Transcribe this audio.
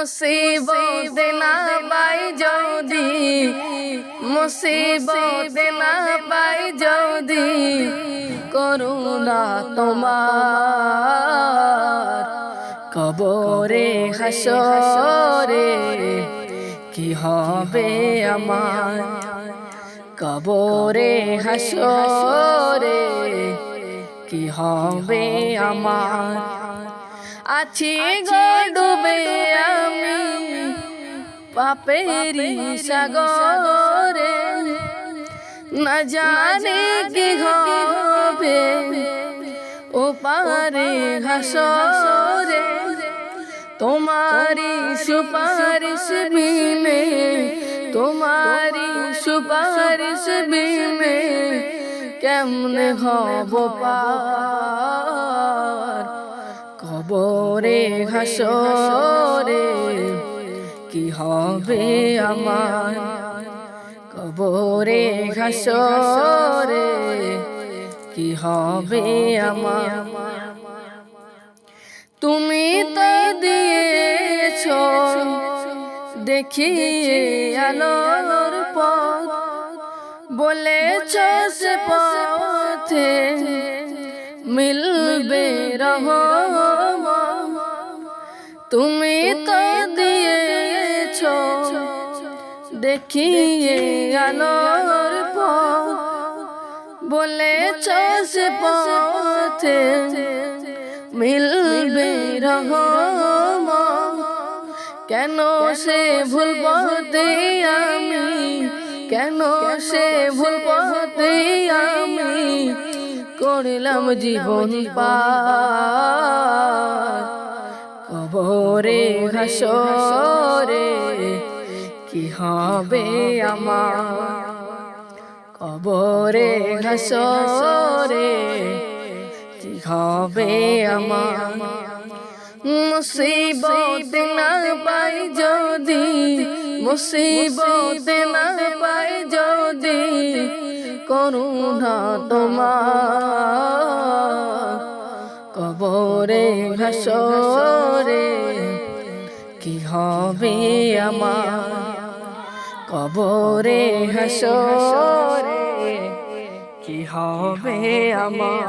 মুসিবত না পাই যদি, মুসিবত না পাই যদি, করুণা তোমার কবরে হাসরে কি হবে আমার, কবরে হাসরে কি হবে আমার। আছি গো ডুবে আমি পাপেরি সাগরে, না জানি কি হবে ওপারে হাসরে। তোমারি সুপারিশ বিনে, তোমারি সুপারিশ বিনে কেমনে হব পার, কবরে হাসরে কি হবে আমার, কবরে হাসরে কি হবে আমার। তুমি তো দিয়েছো দেখিয়ে আলোর পথ, বলেছো সে পথে মিলবে রহমত। তুমি তো দিয়েছো দেখিয়ে আলোর পথ, বলেছো সে পথে মিলবে রহমত। কেন সে ভুল পথে আমি, কেন সে ভুল পথে আমি করলাম জীবন পার, কবরে হাসরে কি হবে আমার, কবরে হাসরে কি হবে আমার। মুসিবত না পাই যদি, মুসিবত না পাই যদি, করুণা তোমার কবরে হাসরে কি হবে আমার, কবরে হাসরে কি হবে আমার।